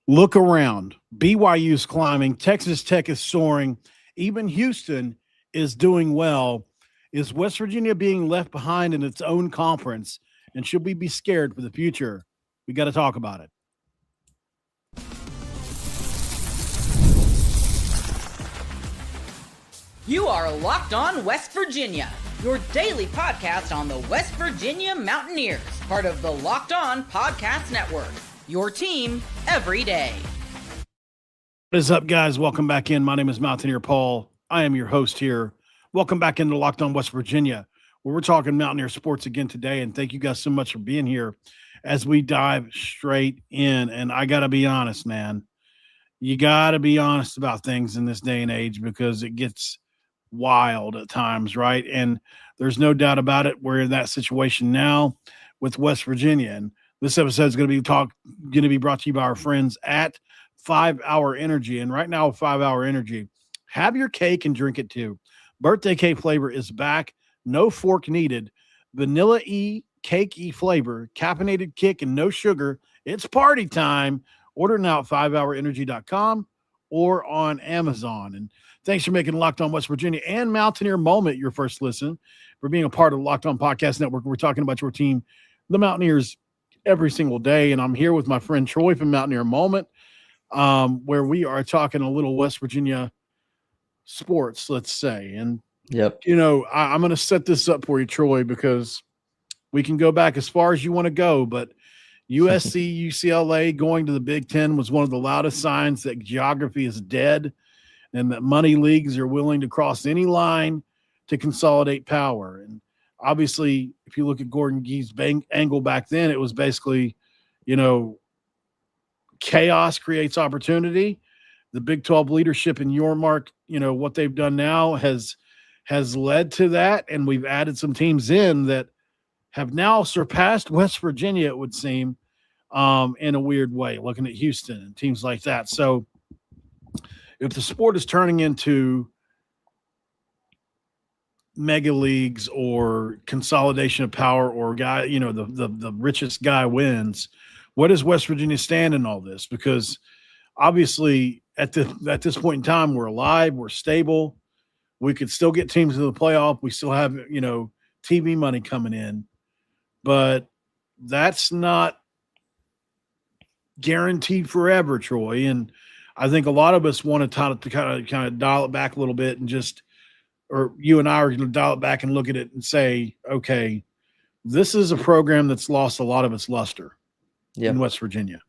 Look around. BYU's climbing. Texas Tech is soaring. Even Houston is doing well. Is West Virginia being left behind in its own conference? And should we be scared for the future? We got to talk about it. You are Locked On West Virginia, your daily podcast on the West Virginia Mountaineers, part of the Locked On Podcast Network, your team every day. What is up, guys? Welcome back in. My name is Mountaineer Paul. I am your host here. Welcome back into Locked On West Virginia, where we're talking Mountaineer sports again today. And thank you guys so much for being here as we dive straight in. And I got to be honest, man. You got to be honest about things in this day and age because it gets wild at times, right? And there's no doubt about it. We're in that situation now with West Virginia. And this episode is going to be brought to you by our friends at 5 Hour Energy. And right now, 5 Hour Energy, have your cake and drink it too. Birthday cake flavor is back. No fork needed. Vanilla cake flavor, caffeinated kick, and no sugar. It's party time. Order now at 5hourenergy.com or on Amazon. And thanks for making Locked On West Virginia and Mountaineer Moment your first listen, for being a part of the Locked On Podcast Network. We're talking about your team, the Mountaineers, every single day. And I'm here with my friend Troy from Mountaineer Moment, where we are talking a little West Virginia sports, let's say. And, I'm going to set this up for you, Troy, because we can go back as far as you want to go, but USC, UCLA going to the Big Ten was one of the loudest signs that geography is dead and that money leagues are willing to cross any line to consolidate power. And obviously, if you look at Gordon Gee's angle back then, it was basically, chaos creates opportunity. The Big 12 leadership in Yormark, what they've done now has led to that. And we've added some teams in that have now surpassed West Virginia, it would seem, in a weird way, looking at Houston and teams like that. So if the sport is turning into mega leagues or consolidation of power or the richest guy wins, what does West Virginia stand in all this? Because obviously at this point in time, we're alive, we're stable. We could still get teams to the playoff. We still have, TV money coming in. But that's not guaranteed forever, Troy. And I think a lot of us want to kind of dial it back a little bit and or you and I are going to dial it back and look at it and say, okay, this is a program that's lost a lot of its luster in West Virginia.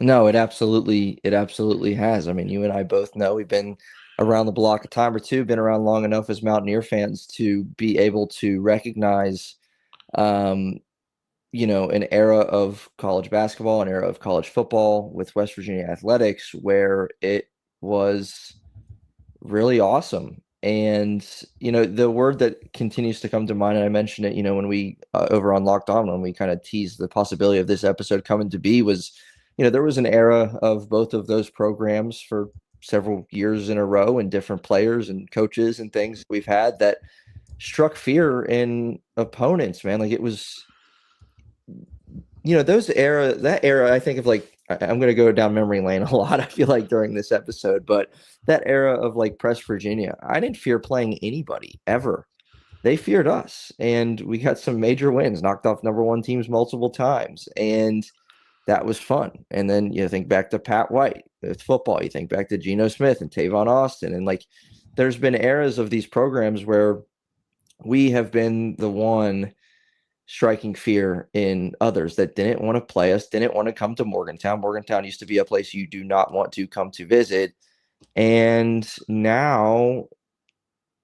No, it absolutely has. I mean, you and I both know we've been around the block a time or two, been around long enough as Mountaineer fans to be able to recognize an era of college basketball, an era of college football with West Virginia athletics where it was really awesome. And, the word that continues to come to mind, and I mentioned it, when we over on Locked On, when we kind of teased the possibility of this episode coming to be, was, there was an era of both of those programs for several years in a row, and different players and coaches and things we've had that struck fear in opponents, man. Like it was, that era, I think of I'm going to go down memory lane a lot, I feel like, during this episode, but that era of Press Virginia, I didn't fear playing anybody ever. They feared us, and we got some major wins, knocked off number one teams multiple times, and that was fun. And then you think back to Pat White with football, you think back to Geno Smith and Tavon Austin, and there's been eras of these programs where we have been the one striking fear in others that didn't want to play us, didn't want to come to Morgantown. Morgantown used to be a place you do not want to come to visit. And now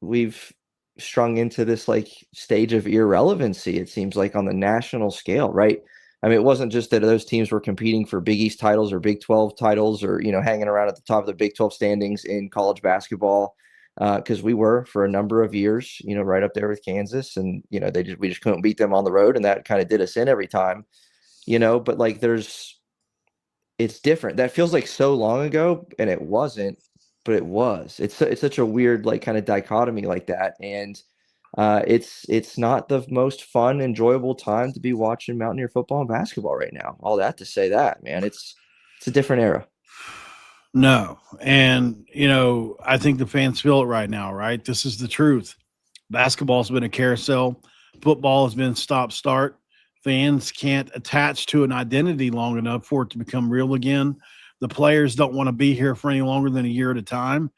we've strung into this stage of irrelevancy, it seems like, on the national scale, right? I mean, it wasn't just that those teams were competing for Big East titles or Big 12 titles or, hanging around at the top of the Big 12 standings in college basketball. Because we were for a number of years, right up there with Kansas, and we just couldn't beat them on the road, and that kind of did us in every time, But it's different. That feels like so long ago, and it wasn't, but it was. It's such a weird kind of dichotomy like that, and it's not the most fun, enjoyable time to be watching Mountaineer football and basketball right now. All that to say that, man, It's a different era. No. And, I think the fans feel it right now, right? This is the truth. Basketball's been a carousel. Football has been stop-start. Fans can't attach to an identity long enough for it to become real again. The players don't want to be here for any longer than a year at a time.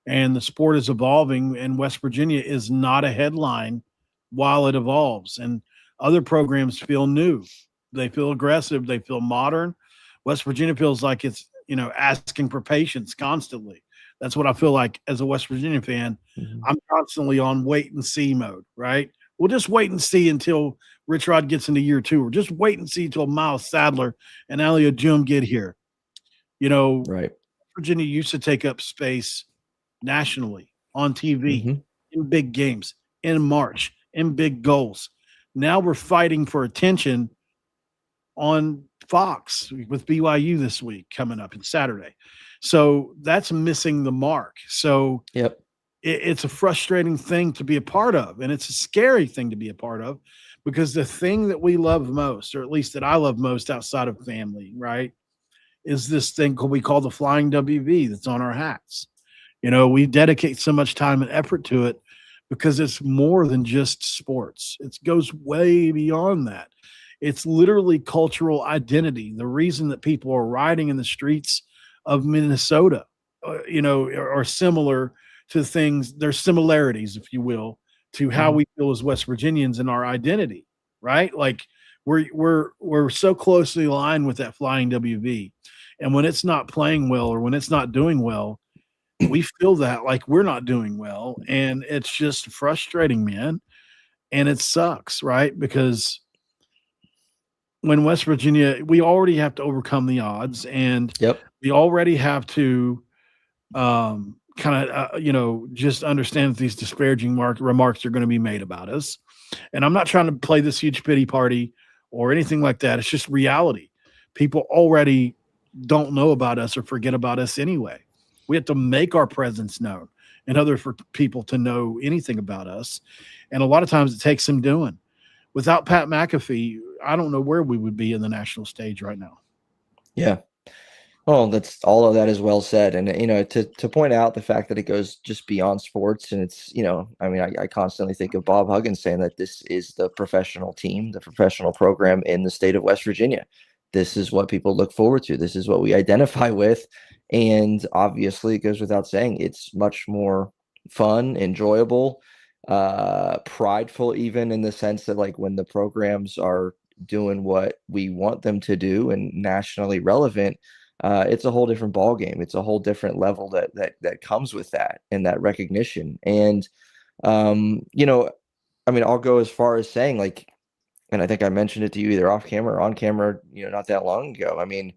And the sport is evolving, and West Virginia is not a headline while it evolves. And other programs feel new. They feel aggressive. They feel modern. West Virginia feels like it's, asking for patience constantly. That's what I feel like as a West Virginia fan. Mhm. I'm constantly on wait and see mode, right? We'll just wait and see until Rich Rod gets into year 2. Or just wait and see until Miles Sadler and Elliot Jim get here. Right. Virginia used to take up space nationally on TV, Mhm. in big games, in March, in big goals. Now we're fighting for attention on Fox with BYU this week coming up on Saturday. So that's missing the mark. So Yep. it's a frustrating thing to be a part of, and it's a scary thing to be a part of, because the thing that we love most, or at least that I love most outside of family, right, is this thing we call the flying WV that's on our hats. We dedicate so much time and effort to it because it's more than just sports. It goes way beyond that. It's literally cultural identity. The reason that people are riding in the streets of Minnesota, are similar to things. There's similarities, if you will, to how Mhm. we feel as West Virginians in our identity, right? Like we're so closely aligned with that flying WV. And when it's not playing well or when it's not doing well, we feel that like we're not doing well. And it's just frustrating, man. And it sucks, right? Because when West Virginia, we already have to overcome the odds, and Yep. we already have to kind of, just understand that these disparaging remarks are going to be made about us. And I'm not trying to play this huge pity party or anything like that. It's just reality. People already don't know about us or forget about us anyway. We have to make our presence known in order for people to know anything about us. And a lot of times it takes some doing. Without Pat McAfee, I don't know where we would be in the national stage right now. Yeah. Oh, that's all of that is well said. And, to point out the fact that it goes just beyond sports, and it's, I mean, I constantly think of Bob Huggins saying that this is the professional team, the professional program in the state of West Virginia. This is what people look forward to. This is what we identify with. And obviously it goes without saying, it's much more fun, enjoyable, prideful, even in the sense that like when the programs are doing what we want them to do and nationally relevant, it's a whole different ball game. It's a whole different level that comes with that and that recognition. And I mean, I'll go as far as saying like, and I think I mentioned it to you either off camera or on camera, not that long ago. I mean,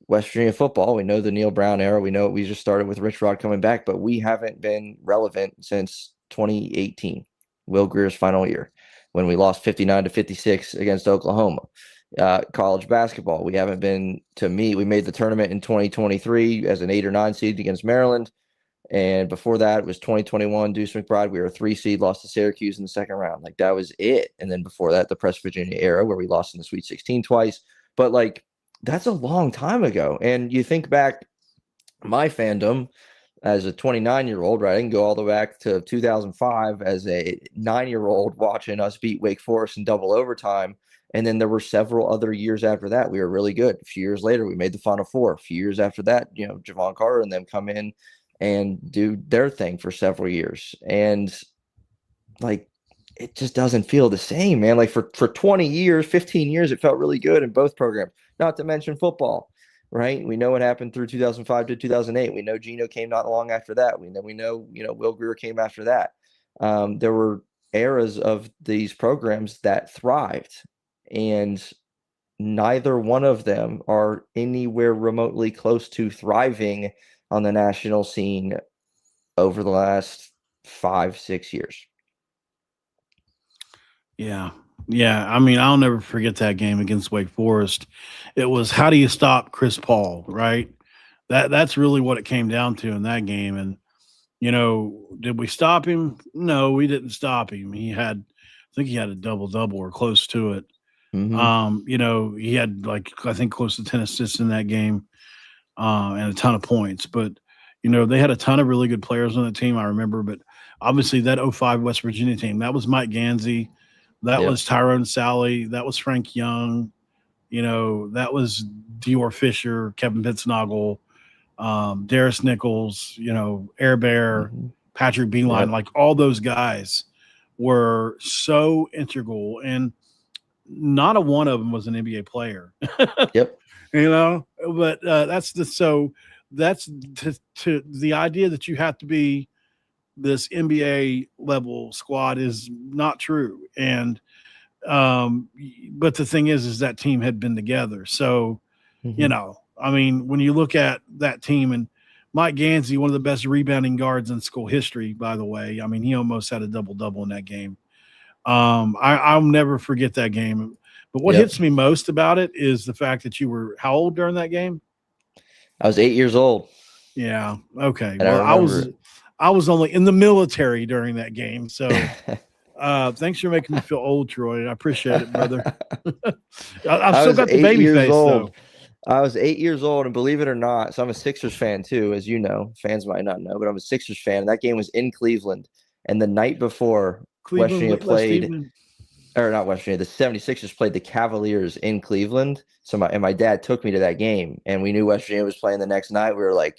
West Virginia football, we know the Neil Brown era. We know we just started with Rich Rod coming back, but we haven't been relevant since 2018, Will Greer's final year, when we lost 59-56 against Oklahoma. College basketball, we haven't been, to me, we made the tournament in 2023 as an 8 or 9 seed against Maryland. And before that, it was 2021, Deuce McBride. We were a 3 seed, lost to Syracuse in the second round. Like, that was it. And then before that, the Press Virginia era, where we lost in the Sweet 16 twice. But, like, that's a long time ago. And you think back, my fandom as a 29-year-old, right? I can go all the way back to 2005 as a 9-year-old watching us beat Wake Forest in double overtime. And then there were several other years after that. We were really good. A few years later, we made the Final Four. A few years after that, Javon Carter and them come in and do their thing for several years. And like, it just doesn't feel the same, man. Like for 20 years, 15 years, it felt really good in both programs, not to mention football, right? We know what happened through 2005 to 2008. We know Gino came not long after that. We know, Will Greer came after that. There were eras of these programs that thrived, and neither one of them are anywhere remotely close to thriving on the national scene over the last 5-6 years. Yeah. Yeah. I mean, I'll never forget that game against Wake Forest. It was, how do you stop Chris Paul, right? That's really what it came down to in that game. And, did we stop him? No, we didn't stop him. I think he had a double-double or close to it. Mm-hmm. He had I think close to 10 assists in that game. and a ton of points. But, they had a ton of really good players on the team, I remember. But obviously that '05 West Virginia team, that was Mike Gansey. That Yep. was Tyrone Sally. That was Frank Young. That was Dior Fisher, Kevin Pittsnoggle, Darius Nichols, Air Bear, Mhm. Patrick Beeline. Yep. Like all those guys were so integral. And not a one of them was an NBA player. Yep. But that's to the idea that you have to be this NBA level squad is not true. And but the thing is that team had been together. So, Mhm. when you look at that team, and Mike Gansey, one of the best rebounding guards in school history, by the way. I mean, he almost had a double-double in that game. I'll never forget that game. But what Yep. hits me most about it is the fact that you were how old during that game? I was 8 years old, Yeah. Okay. and I Well, remember I was only in the military during that game. So thanks for making me feel old, Troy. I appreciate it, brother. I've I still was got the 8 baby years face old. though. I was 8 years old, and believe it or not, so I'm a Sixers fan too, as you know. Fans might not know, but I'm a Sixers fan. And that game was in Cleveland, and the night before, West Cleveland, Virginia West played, Cleveland. or not West Virginia, the 76ers played the Cavaliers in Cleveland. So my dad took me to that game, and we knew West Virginia was playing the next night. We were like,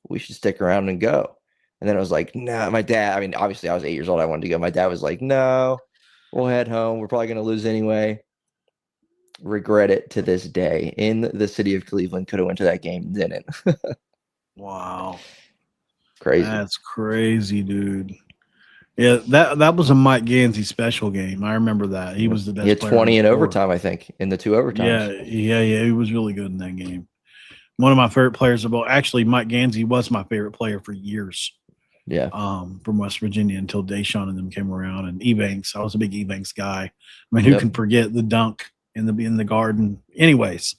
we should stick around and go. And then I was like, no, my dad, I mean, obviously I was 8 years old. I wanted to go. My dad was like, no, we'll head home. We're probably going to lose anyway. Regret it to this day. In the city of Cleveland, could have went to that game, didn't. Wow. Crazy. That's crazy, dude. Yeah, that was a Mike Gansey special game. I remember that. He was the best He had player on 20 the in floor. overtime, I think, in the 2 overtimes. Yeah. He was really good in that game. One of my favorite players of all. Actually, Mike Gansey was my favorite player for years. Yeah. From West Virginia until Deshaun and them came around, and Ebanks. I was a big Ebanks guy. I mean, who can forget the dunk in the garden? Anyways,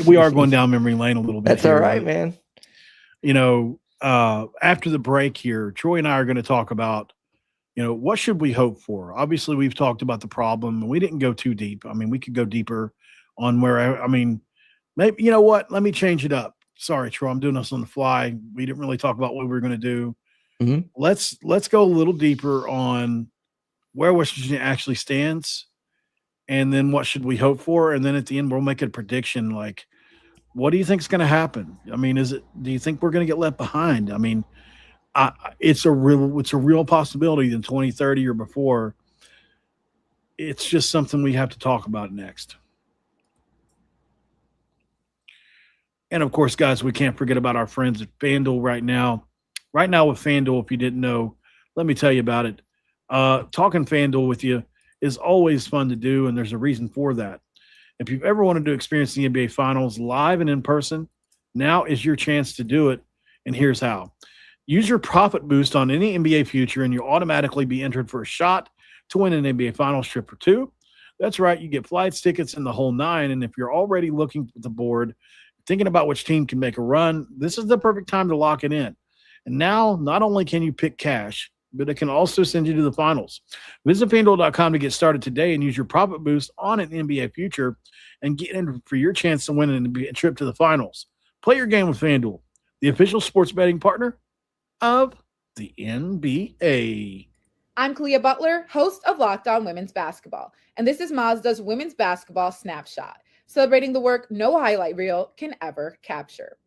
we are going down memory lane a little bit. That's here, all right, man. After the break here, Troy and I are going to talk about, what should we hope for? Obviously, we've talked about the problem, and we didn't go too deep. I mean, we could go deeper on maybe, you know what? Let me change it up. Sorry, Troy, I'm doing this on the fly. We didn't really talk about what we were going to do. Mm-hmm. Let's go a little deeper on where West Virginia actually stands, and then what should we hope for, and then at the end we'll make a prediction. Like, what do you think is going to happen? I mean, do you think we're going to get left behind? I mean, it's a real possibility in 2030 or before. It's just something we have to talk about next. And of course, guys, we can't forget about our friends at FanDuel right now. Right now with FanDuel, if you didn't know, let me tell you about it. Talking FanDuel with you is always fun to do, and there's a reason for that. If you've ever wanted to experience the NBA Finals live and in person, now is your chance to do it, and here's how. Use your profit boost on any NBA future, and you'll automatically be entered for a shot to win an NBA Finals trip or two. That's right, you get flights, tickets, and the whole nine, and if you're already looking at the board, thinking about which team can make a run, this is the perfect time to lock it in. And now, not only can you pick cash, but it can also send you to the finals. Visit FanDuel.com to get started today and use your profit boost on an NBA future and get in for your chance to win an NBA trip to the finals. Play your game with FanDuel, the official sports betting partner of the NBA. I'm Kalia Butler, host of Locked On Women's Basketball, and this is Mazda's Women's Basketball Snapshot, celebrating the work no highlight reel can ever capture.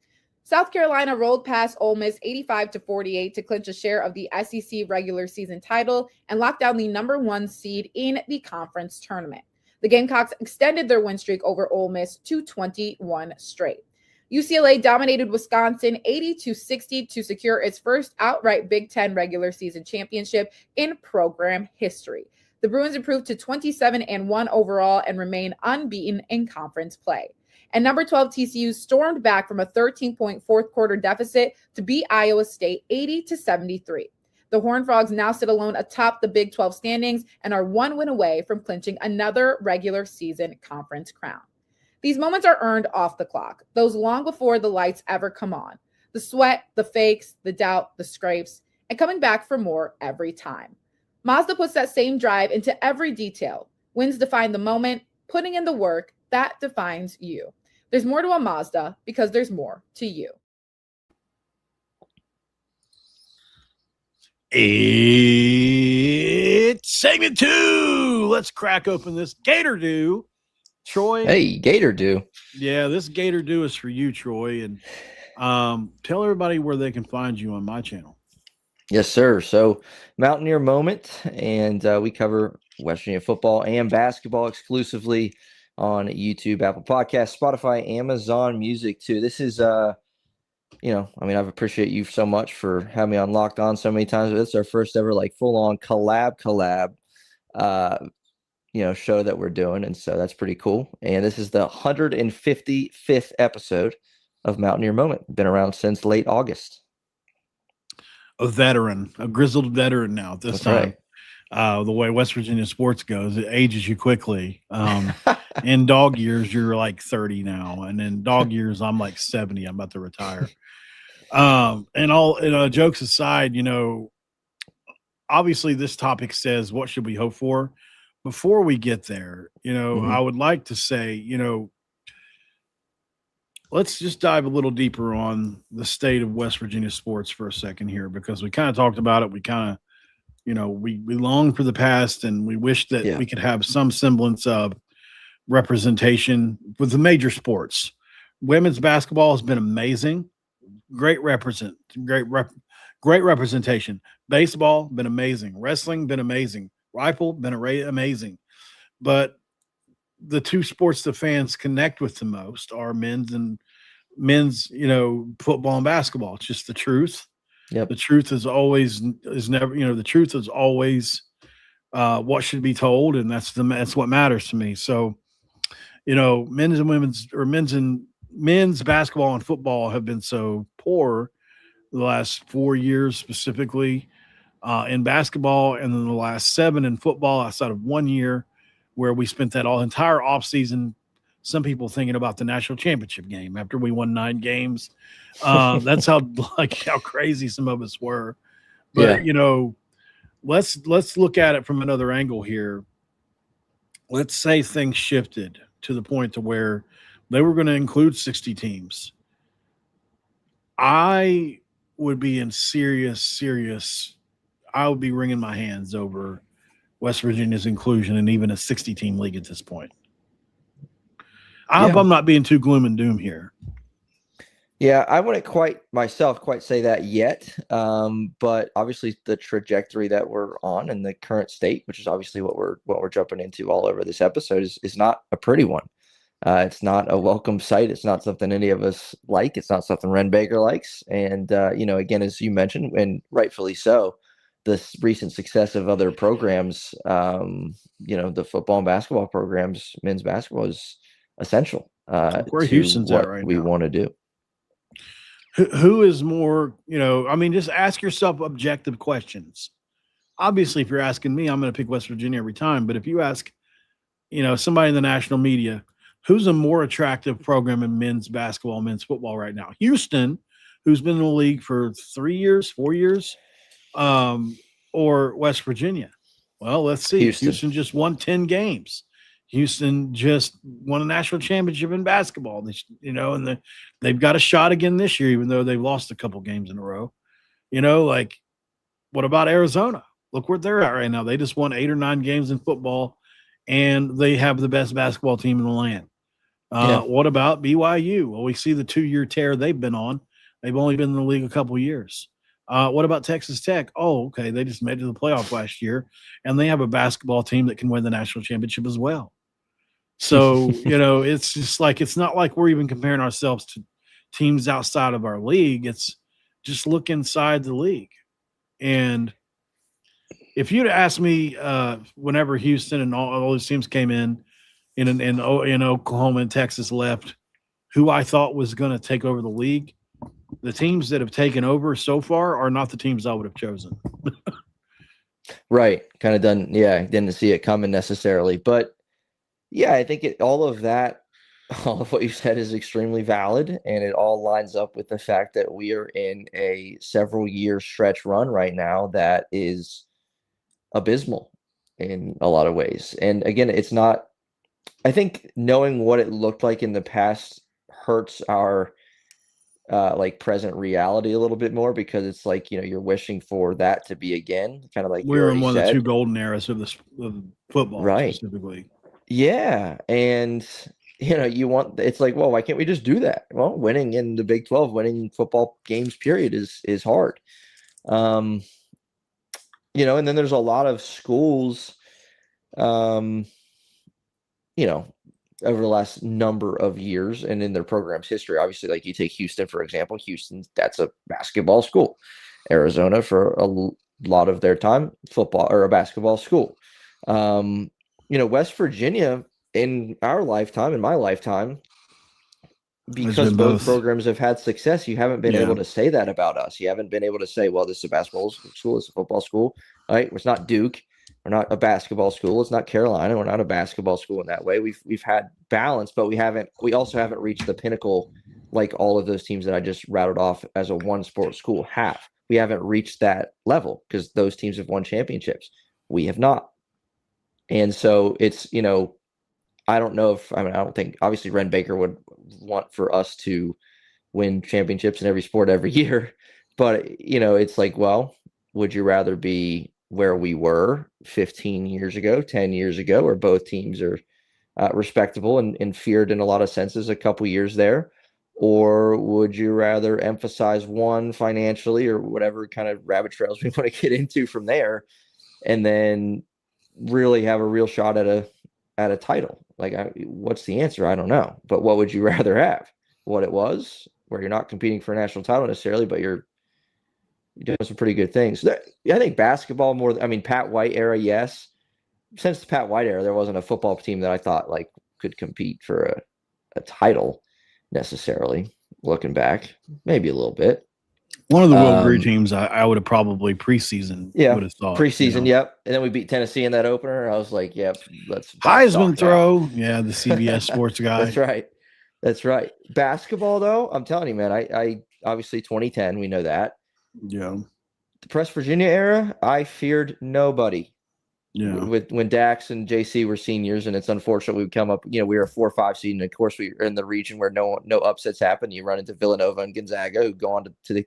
South Carolina rolled past Ole Miss 85-48 to clinch a share of the SEC regular season title and lock down the number 1 seed in the conference tournament. The Gamecocks extended their win streak over Ole Miss to 21 straight. UCLA dominated Wisconsin 80-60 to secure its first outright Big Ten regular season championship in program history. The Bruins improved to 27-1 overall and remain unbeaten in conference play. And number 12 TCU stormed back from a 13-point fourth quarter deficit to beat Iowa State 80-73. The Horned Frogs now sit alone atop the Big 12 standings and are 1 win away from clinching another regular season conference crown. These moments are earned off the clock, those long before the lights ever come on. The sweat, the fakes, the doubt, the scrapes, and coming back for more every time. Mazda puts that same drive into every detail. Wins define the moment, putting in the work, that defines you. There's more to a Mazda because there's more to you. It's segment 2. Let's crack open this Gator Dew. Troy. Hey, Gator Dew. Yeah, this Gator Dew is for you, Troy. And tell everybody where they can find you on my channel. Yes, sir. So Mountaineer Moment, and we cover West Virginia football and basketball exclusively on YouTube, Apple Podcasts, Spotify, Amazon Music too. This is I appreciate you so much for having me on Locked On so many times. It's our first ever like full on collab show that we're doing, and so that's pretty cool. And this is the 155th episode of Mountaineer Moment. Been around since late August. A grizzled veteran now at this That's time. Right. The way West Virginia sports goes, it ages you quickly. In dog years, you're like 30 now, and in dog years, I'm like 70. I'm about to retire. Jokes aside, obviously this topic says, what should we hope for? Before we get there, I would like to say, let's just dive a little deeper on the state of West Virginia sports for a second here, because we kind of talked about it. We kind of, we long for the past, and we wish that we could have some semblance of representation with the major sports. Women's basketball has been amazing. Great representation. Baseball, been amazing. Wrestling, been amazing. Rifle, been amazing. But the two sports the fans connect with the most are men's, football and basketball. It's just the truth. Yep. The truth is always what should be told, and that's what matters to me. So, men's basketball and football have been so poor the last 4 years, specifically in basketball, and then the last 7 in football, outside of 1 year where we spent that entire offseason, some people thinking about the national championship game after we won 9 games. That's how crazy some of us were. But, let's look at it from another angle here. Let's say things shifted to the point to where they were going to include 60 teams. I would be in I would be wringing my hands over West Virginia's inclusion in even a 60-team league at this point. I hope I'm not being too gloom and doom here. Yeah, I wouldn't quite say that yet. But obviously the trajectory that we're on and the current state, which is obviously what we're jumping into all over this episode, is not a pretty one. It's not a welcome sight. It's not something any of us like. It's not something Wren Baker likes. And, again, as you mentioned, and rightfully so, the recent success of other programs, the football and basketball programs, men's basketball is essential where to Houston's what at right we now. Want to do. Who is more, just ask yourself objective questions. Obviously, if you're asking me, I'm going to pick West Virginia every time. But if you ask, somebody in the national media, who's a more attractive program in men's basketball, men's football right now? Houston, who's been in the league for 4 years, or West Virginia? Well, let's see. Houston just won 10 games. Houston just won a national championship in basketball, and they've got a shot again this year, even though they've lost a couple games in a row. What about Arizona? Look where they're at right now. They just won 8 or 9 games in football, and they have the best basketball team in the land. What about BYU? Well, we see the 2-year tear they've been on. They've only been in the league a couple years. What about Texas Tech? Oh, okay. They just made it to the playoff last year, and they have a basketball team that can win the national championship as well. So, it's just it's not like we're even comparing ourselves to teams outside of our league. It's just look inside the league. And if you'd asked me whenever Houston and all those teams came in Oklahoma and Texas left, who I thought was going to take over the league, the teams that have taken over so far are not the teams I would have chosen. Right. Kind of done. Yeah. Didn't see it coming necessarily. But yeah, I think all of what you said is extremely valid. And it all lines up with the fact that we are in a several year stretch run right now that is abysmal in a lot of ways. And again, it's not, I think knowing what it looked like in the past hurts our like present reality a little bit more, because it's like, you're wishing for that to be again, kind of like We you were in already one of the said. two golden eras of of football, Right. specifically. Yeah. And it's like, well, why can't we just do that? Well, winning in the Big 12, winning football games period is hard. And then there's a lot of schools, over the last number of years and in their program's history. Obviously, like you take Houston, for example. Houston, that's a basketball school. Arizona, for a lot of their time, football or a basketball school. West Virginia, in our lifetime, in my lifetime, because both programs have had success, you haven't been able to say that about us. You haven't been able to say, well, this is a basketball school, it's a football school, right? It's not Duke. We're not a basketball school. It's not Carolina. We're not a basketball school in that way. We've had balance, but we also haven't reached the pinnacle like all of those teams that I just rattled off as a one sport school have. We haven't reached that level because those teams have won championships. We have not. And so it's, I don't know I don't think obviously Wren Baker would want for us to win championships in every sport every year, but it's like, well, would you rather be where we were 15 years ago, 10 years ago, where both teams are respectable and feared in a lot of senses a couple years there? Or would you rather emphasize one financially or whatever kind of rabbit trails we want to get into from there, and then really have a real shot at a title? Like, what's the answer? I don't know. But what would you rather have? What it was, where you're not competing for a national title necessarily, but you're doing some pretty good things. I think basketball more. Pat White era, yes. Since the Pat White era, there wasn't a football team that I thought like could compete for a title necessarily. Looking back, maybe a little bit. One of the Will Greer teams I would have probably preseason would have thought. Preseason, yep. And then we beat Tennessee in that opener. I was like, yep, let's Heisman throw. Yeah, the CBS Sports guy. That's right. Basketball, though, I'm telling you, man, I obviously 2010, we know that. Yeah. The Press Virginia era, I feared nobody. Yeah. When Dax and JC were seniors, and it's unfortunate we would come up, we were a 4-5 seed, and of course we were in the region where no upsets happen. You run into Villanova and Gonzaga, who go on to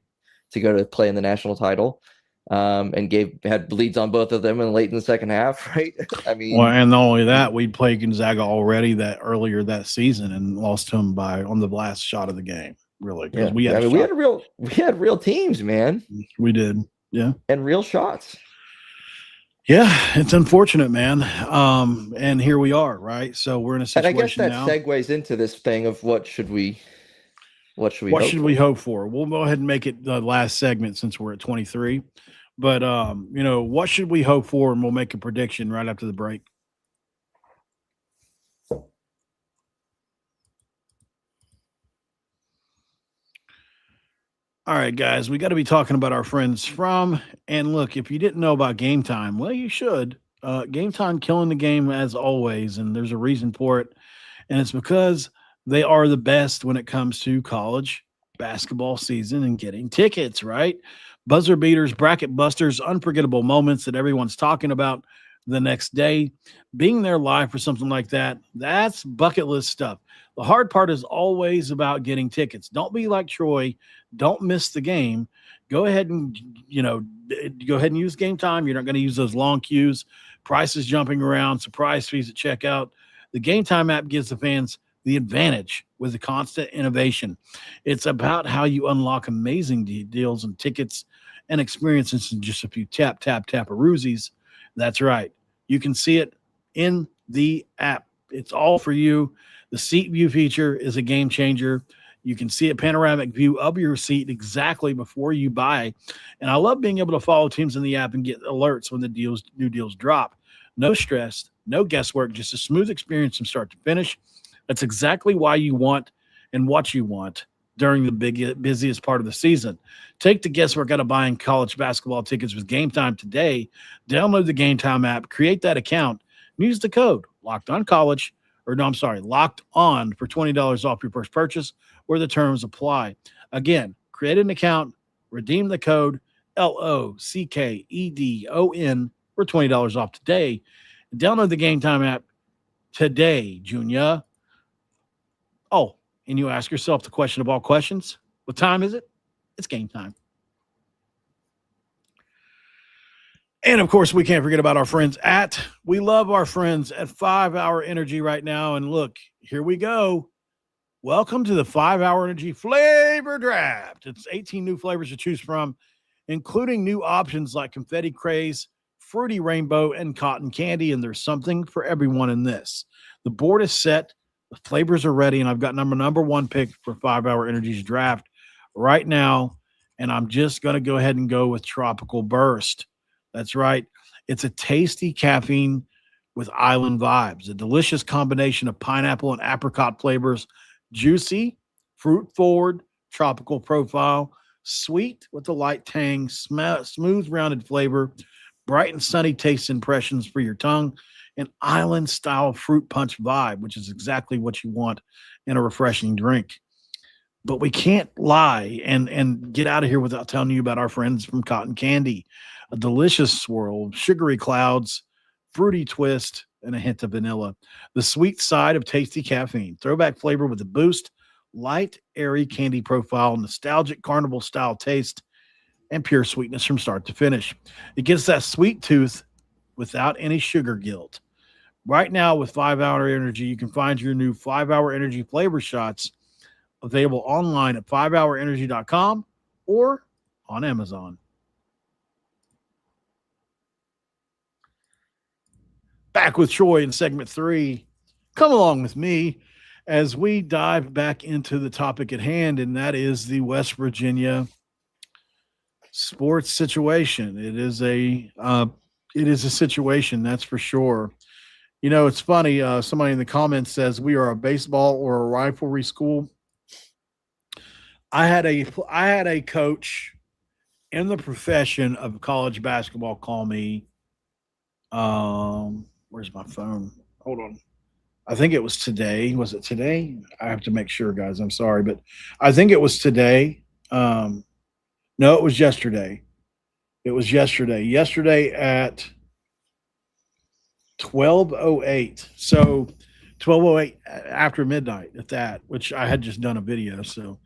go to play in the national title, and had leads on both of them and late in the second half, right? Well, and not only that, we played Gonzaga already earlier that season and lost to them on the last shot of the game. Really, because we had real teams, man. We did, yeah, and real shots. Yeah, it's unfortunate, man. And here we are, right? So we're in a situation and I guess that segues into this thing of what should we hope for? We'll go ahead and make it the last segment since we're at 23. But what should we hope for? And we'll make a prediction right after the break. All right, guys, we got to be talking about our friends from, and look, if you didn't know about GameTime, well, you should. GameTime killing the game as always, and there's a reason for it, and it's because they are the best when it comes to college basketball season and getting tickets, right? Buzzer beaters, bracket busters, unforgettable moments that everyone's talking about the next day. Being there live for something like that, that's bucket list stuff. The hard part is always about getting tickets. Don't be like Troy. Don't miss the game. Go ahead and use GameTime. You're not going to use those long queues, prices jumping around, surprise fees at checkout. The GameTime app gives the fans the advantage with the constant innovation. It's about how you unlock amazing deals and tickets and experiences in just a few tap-a-roozies. That's right. You can see it in the app. It's all for you. The seat view feature is a game changer. You can see a panoramic view of your seat exactly before you buy. And I love being able to follow teams in the app and get alerts when the new deals drop. No stress, no guesswork, just a smooth experience from start to finish. That's exactly why you want and what you want during the busiest part of the season. Take the guesswork out of buying college basketball tickets with GameTime today. Download the GameTime app, create that account, and use the code Locked On for $20 off your first purchase, where the terms apply. Again, create an account, redeem the code LOCKEDON for $20 off today. Download the GameTime app today, Junior. Oh, and you ask yourself the question of all questions, what time is it? It's game time. And of course, we can't forget about our friends we love our friends at 5 Hour Energy right now. And look, here we go. Welcome to the 5 Hour Energy Flavor Draft. It's 18 new flavors to choose from, including new options like Confetti Craze, Fruity Rainbow, and Cotton Candy. And there's something for everyone in this. The board is set. The flavors are ready. And I've got number one pick for 5 Hour Energy's draft right now. And I'm just going to go ahead and go with Tropical Burst. That's right. It's a tasty caffeine with island vibes, a delicious combination of pineapple and apricot flavors, juicy, fruit-forward, tropical profile, sweet with a light tang, smooth, rounded flavor, bright and sunny taste impressions for your tongue, and island-style fruit punch vibe, which is exactly what you want in a refreshing drink. But we can't lie and get out of here without telling you about our friends from Cotton Candy. A delicious swirl of sugary clouds, fruity twist, and a hint of vanilla. The sweet side of tasty caffeine. Throwback flavor with a boost, light, airy candy profile, nostalgic carnival-style taste, and pure sweetness from start to finish. It gets that sweet tooth without any sugar guilt. Right now with 5 Hour Energy, you can find your new 5 Hour Energy flavor shots available online at 5hourenergy.com or on Amazon. Back with Troy in segment 3. Come along with me as we dive back into the topic at hand, and that is the West Virginia sports situation. It is a situation, that's for sure. You know, it's funny. Somebody in the comments says we are a baseball or a riflery school. I had a coach in the profession of college basketball call me. Where's my phone? Hold on. I think it was today. Was it today? I have to make sure, guys. I'm sorry, but I think it was today. No, it was yesterday. It was yesterday. Yesterday at 12:08. So 12:08 after midnight at that, which I had just done a video. So,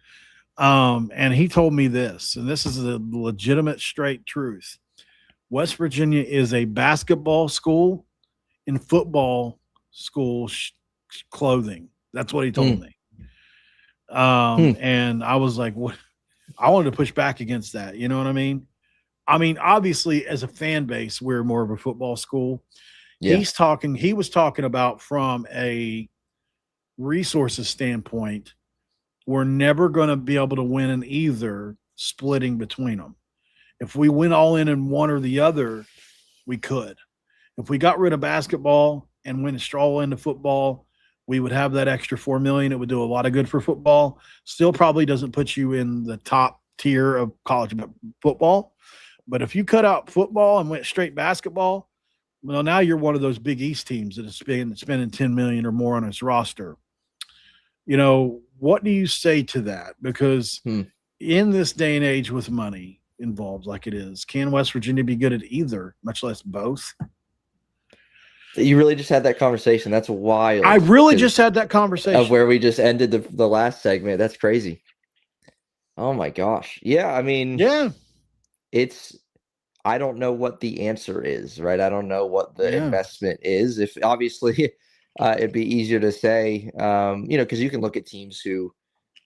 and he told me this, and this is the legitimate straight truth. West Virginia is a basketball school in football school clothing. That's what he told me. And I was like, what? I wanted to push back against that. You know what I mean? I mean, obviously, as a fan base, we're more of a football school. Yeah. He was talking about from a resources standpoint, we're never going to be able to win in either, splitting between them. If we went all in one or the other, we could. If we got rid of basketball and went all into football, we would have that extra $4 million. It would do a lot of good for football. Still probably doesn't put you in the top tier of college football. But if you cut out football and went straight basketball, well, now you're one of those Big East teams that is spending $10 million or more on its roster. You know, what do you say to that? Because in this day and age with money involved like it is, can West Virginia be good at either, much less both? You really just had that conversation. That's wild. I really just had that conversation. Of where we just ended the last segment. That's crazy. Oh, my gosh. Yeah, I mean, yeah, I don't know what the answer is, right? I don't know what the investment is. If obviously it'd be easier to say, because you can look at teams who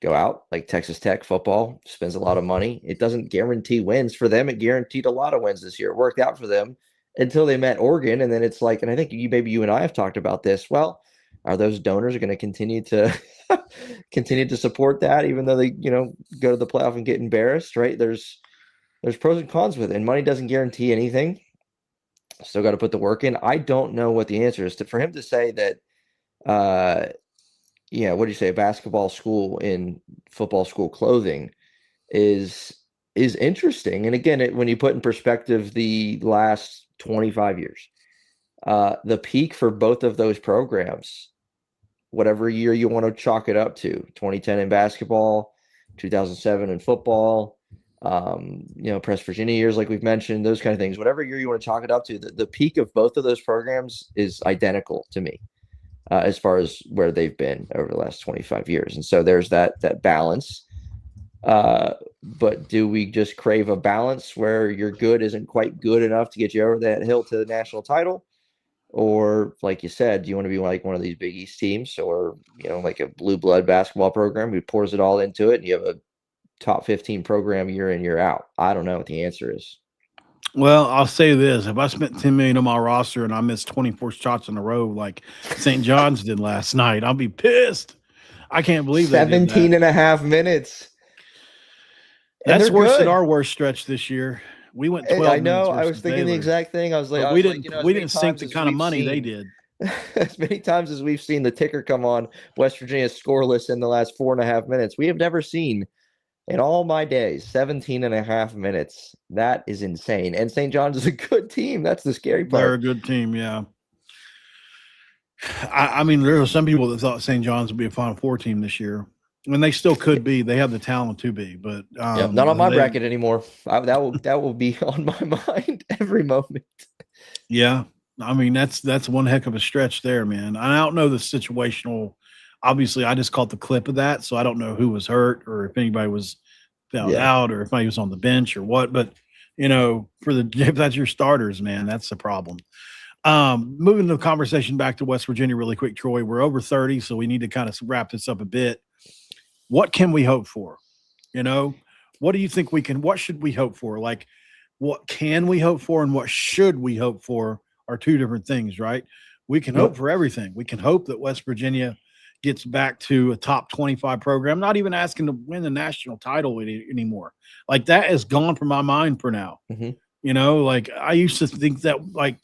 go out, like Texas Tech football, spends a lot of money. It doesn't guarantee wins for them. It guaranteed a lot of wins this year. It worked out for them until they met Oregon. And then it's like, and I think maybe you and I have talked about this. Well, are those donors going to continue to support that, even though they, go to the playoff and get embarrassed, right? There's pros and cons with it, and money doesn't guarantee anything. Still got to put the work in. I don't know what the answer is for him to say that, what do you say? A basketball school in football school clothing is interesting. And again, when you put in perspective the last 25 years, the peak for both of those programs, whatever year you want to chalk it up to, 2010 in basketball, 2007 in football, Press Virginia years, like we've mentioned, those kind of things, whatever year you want to chalk it up to, the peak of both of those programs is identical to me. as far as where they've been over the last 25 years. And so there's that balance. But do we just crave a balance where your good isn't quite good enough to get you over that hill to the national title? Or, like you said, do you want to be like one of these Big East teams, or, like a blue blood basketball program who pours it all into it and you have a top 15 program year in, year out? I don't know what the answer is. Well, I'll say this. If I spent $10 million on my roster and I missed 24 shots in a row like St. John's did last night, I'll be pissed. I can't believe they did 17 that. and a half minutes. That's worse than our worst stretch this year. We went 12 I know. minutes I was thinking Baylor. the exact thing. I was like, we didn't sink the kind of money they did. As many times as we've seen the ticker come on, West Virginia scoreless in the last 4.5 minutes, we have never seen in all my days 17 and a half minutes. That is insane. And St. John's is a good team. That's the scary part. They're a good team, yeah. I mean, there are some people that thought St. John's would be a Final Four team this year. And they still could be. They have the talent to be, but not on my bracket anymore. That will be on my mind every moment. Yeah, I mean that's one heck of a stretch there, man. I don't know the situational. Obviously, I just caught the clip of that, so I don't know who was hurt or if anybody was fouled out or if anybody was on the bench or what. But if that's your starters, man, that's the problem. Moving the conversation back to West Virginia really quick, Troy. We're over 30, so we need to kind of wrap this up a bit. What can we hope for? What do you think what should we hope for? Like, what can we hope for and what should we hope for are two different things, right? We can hope for everything. We can hope that West Virginia gets back to a top 25 program, not even asking to win the national title anymore. Like, that is gone from my mind for now. Mm-hmm. Like, I used to think that, like,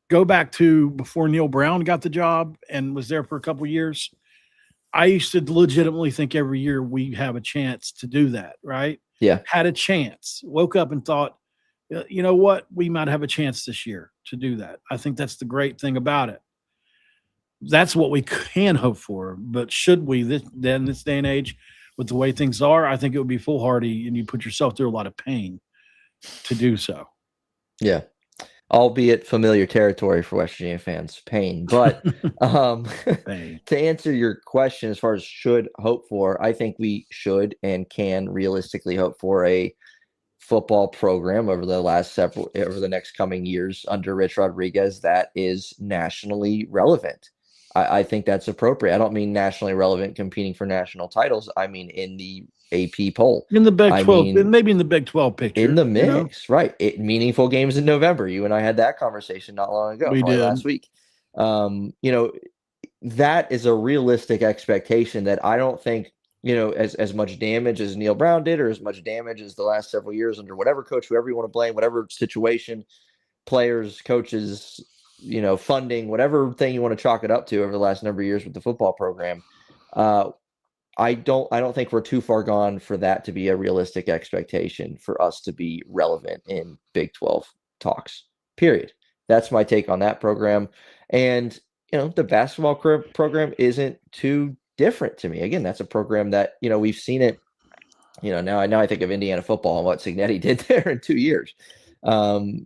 go back to before Neil Brown got the job and was there for a couple of years. I used to legitimately think every year we have a chance to do that, right? Yeah. Had a chance. Woke up and thought, you know what? We might have a chance this year to do that. I think that's the great thing about it. That's what we can hope for. But should we, this day and age, with the way things are, I think it would be foolhardy and you put yourself through a lot of pain to do so. Yeah. Albeit familiar territory for West Virginia fans, pain. But to answer your question, as far as should hope for, I think we should and can realistically hope for a football program over the next coming years under Rich Rodriguez that is nationally relevant. I think that's appropriate. I don't mean nationally relevant competing for national titles. I mean in the AP poll. In the Big 12, maybe in the Big 12 picture. In the mix, right. Meaningful games in November. You and I had that conversation not long ago, last week. That is a realistic expectation that I don't think, as much damage as Neil Brown did or as much damage as the last several years under whatever coach, whoever you want to blame, whatever situation, players, coaches, funding, whatever thing you want to chalk it up to over the last number of years with the football program. I don't think we're too far gone for that to be a realistic expectation for us to be relevant in Big 12 talks, period. That's my take on that program. And, the basketball program isn't too different to me. Again, that's a program that, we've seen it, now I think of Indiana football and what Cignetti did there in 2 years,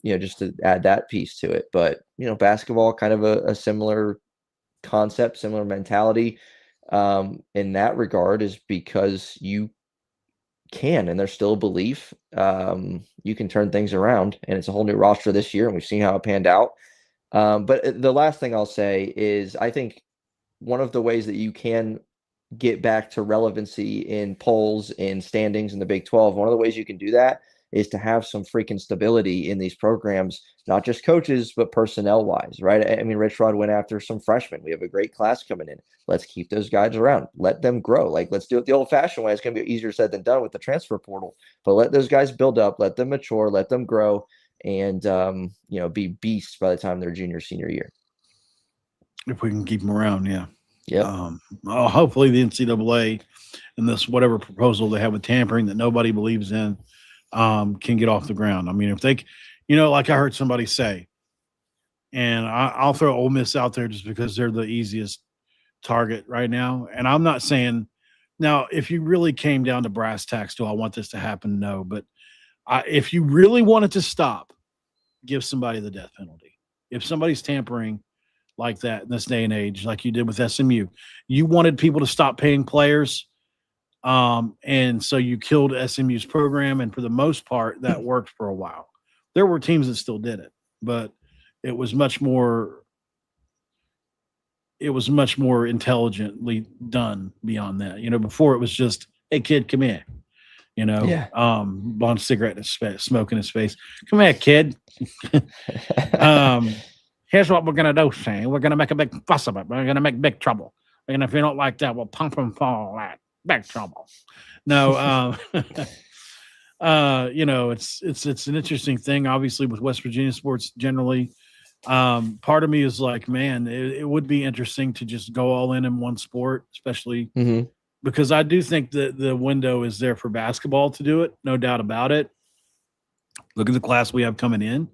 just to add that piece to it. But, basketball, kind of a similar concept, similar mentality. In that regard is because you can, and there's still a belief you can turn things around, and it's a whole new roster this year, and we've seen how it panned out. But the last thing I'll say is I think one of the ways that you can get back to relevancy in polls and standings in the Big 12, one of the ways you can do that is to have some freaking stability in these programs, not just coaches, but personnel wise, right? I mean, Rich Rod went after some freshmen. We have a great class coming in. Let's keep those guys around. Let them grow. Like, let's do it the old fashioned way. It's going to be easier said than done with the transfer portal, but let those guys build up, let them mature, let them grow, and, be beasts by the time they're junior, senior year. If we can keep them around. Yeah. Yeah. Hopefully the NCAA and this, whatever proposal they have with tampering that nobody believes in, can get off the ground. I mean, if they, like I heard somebody say, and I'll throw Ole Miss out there just because they're the easiest target right now. And I'm not saying now, if you really came down to brass tacks, do I want this to happen? No, but if you really want it to stop, give somebody the death penalty. If somebody's tampering, like that in this day and age, like you did with SMU. You wanted people to stop paying players, and so you killed SMU's program, and for the most part, that worked for a while. There were teams that still did it, but it was much more intelligently done beyond that. Before it was just, hey kid, come here. Yeah. Blowing a cigarette in his face, smoking his face. Come here, kid. Here's what we're gonna do, Shane. We're gonna make a big fuss of it. We're gonna make big trouble. And if you don't like that, we'll pump and fall that big trouble. No, it's an interesting thing, obviously, with West Virginia sports generally. Part of me is like, man, it would be interesting to just go all in one sport, especially because I do think that the window is there for basketball to do it, no doubt about it. Look at the class we have coming in.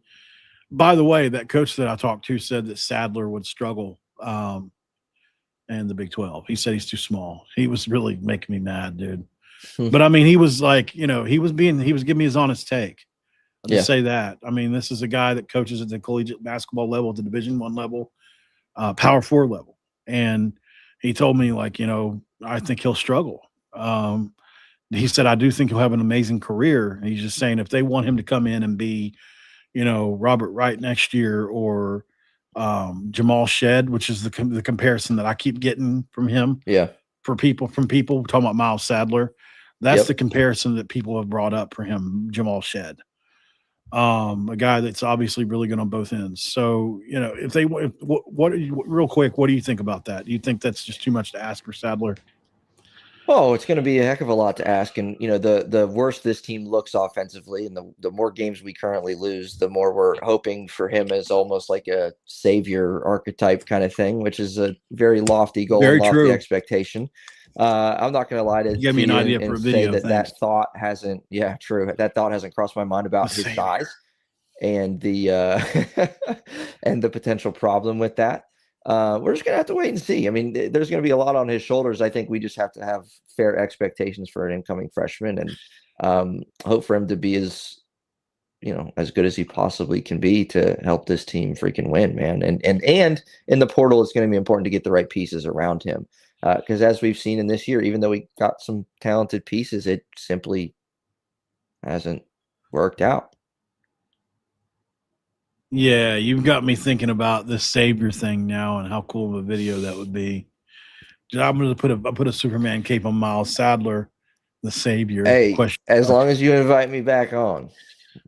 By the way, that coach that I talked to said that Sadler would struggle in the Big 12. He said he's too small. He was really making me mad, dude. But I mean, he was like, he was giving me his honest take. I'll just say that. I mean, this is a guy that coaches at the collegiate basketball level, at the Division I level, Power 4 level. And he told me, like, I think he'll struggle. He said, I do think he'll have an amazing career. And he's just saying if they want him to come in and be, Robert Wright next year, or Jamal Shed, which is the comparison that I keep getting from him. Yeah. From people talking about Miles Sadler. That's the comparison that people have brought up for him, Jamal Shed. A guy that's obviously really good on both ends. So, real quick, what do you think about that? Do you think that's just too much to ask for Sadler? Oh, it's going to be a heck of a lot to ask. And, the worse this team looks offensively, and the more games we currently lose, the more we're hoping for him as almost like a savior archetype kind of thing, which is a very lofty goal, and lofty expectation. I'm not going to lie to you me an idea for a video, say that thought hasn't, that thought hasn't crossed my mind about his size and the and the potential problem with that. We're just going to have to wait and see. I mean, there's going to be a lot on his shoulders. I think we just have to have fair expectations for an incoming freshman, and hope for him to be as good as he possibly can be to help this team freaking win, man. And in the portal, it's going to be important to get the right pieces around him. Because as we've seen in this year, even though we got some talented pieces, it simply hasn't worked out. Yeah, you've got me thinking about this savior thing now, and how cool of a video that would be. I'm going to put a Superman cape on Miles Sadler, the savior. Hey, as long as you invite me back on.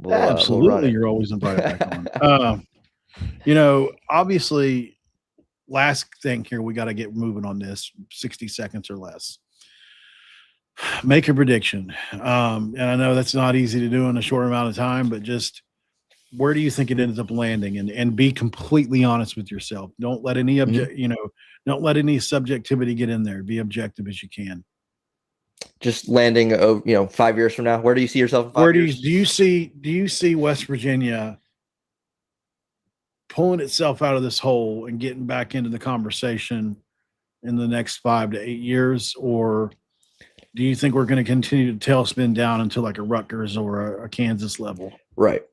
Absolutely, you're always invited back on. Obviously, last thing here, we got to get moving on this. 60 seconds or less. Make a prediction. And I know that's not easy to do in a short amount of time, but just where do you think it ends up landing? And be completely honest with yourself. Don't let any don't let any subjectivity get in there. Be objective as you can. Just landing, 5 years from now. Where do you see yourself in 5 years? Do you see West Virginia pulling itself out of this hole and getting back into the conversation in the next 5 to 8 years? Or do you think we're going to continue to tailspin down into like a Rutgers or a Kansas level? Right.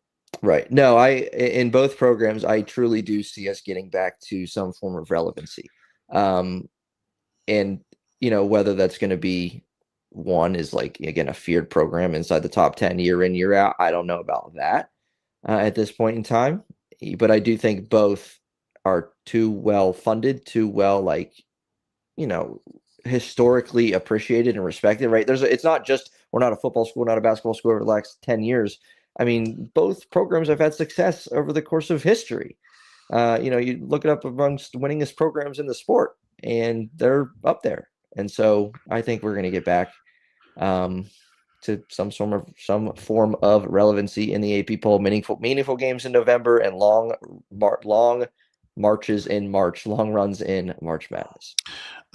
No, in both programs, I truly do see us getting back to some form of relevancy. And, whether that's going to be one is like, again, a feared program inside the top 10 year in, year out. I don't know about that at this point in time. But I do think both are too well funded, too well, historically appreciated and respected, right? It's not just, we're not a football school, not a basketball school over the last 10 years. I mean, both programs have had success over the course of history. You look it up amongst winningest programs in the sport, and they're up there. And so I think we're going to get back to some form of relevancy in the AP poll, meaningful games in November, and long marches in March, long runs in March Madness.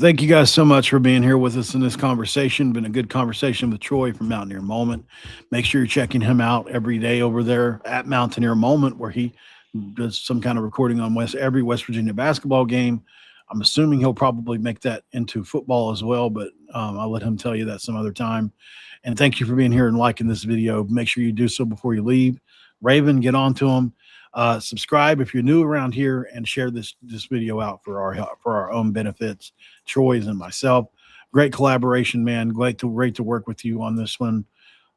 Thank you guys so much for being here with us in this conversation. Been a good conversation with Troy from Mountaineer Moment. Make sure you're checking him out every day over there at Mountaineer Moment, where he does some kind of recording on every West Virginia basketball game. I'm assuming he'll probably make that into football as well, but I'll let him tell you that some other time. And thank you for being here and liking this video. Make sure you do so before you leave. Raven, get on to him. Subscribe if you're new around here, and share this video out for our own benefits. Troy's and myself. Great collaboration, man. Great to work with you on this one.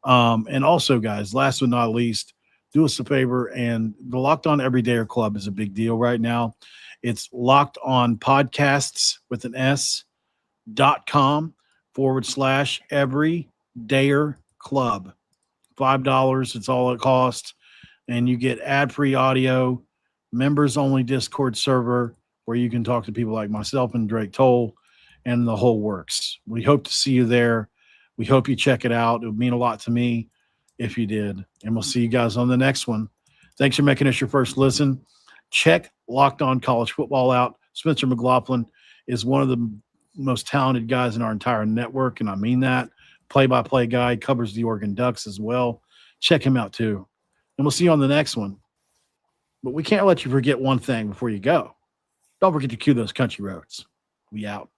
And also, guys, last but not least, do us a favor, and the Locked On Everydayer Club is a big deal right now. It's Locked On Podcasts with an S.com/Everydayer Club. $5. It's all it costs. And you get ad-free audio, members-only Discord server where you can talk to people like myself and Drake Toll and the whole works. We hope to see you there. We hope you check it out. It would mean a lot to me if you did. And we'll see you guys on the next one. Thanks for making us your first listen. Check Locked On College Football out. Spencer McLaughlin is one of the most talented guys in our entire network, and I mean that. Play-by-play guy, covers the Oregon Ducks as well. Check him out too. And we'll see you on the next one. But we can't let you forget one thing before you go. Don't forget to cue those country roads. We out.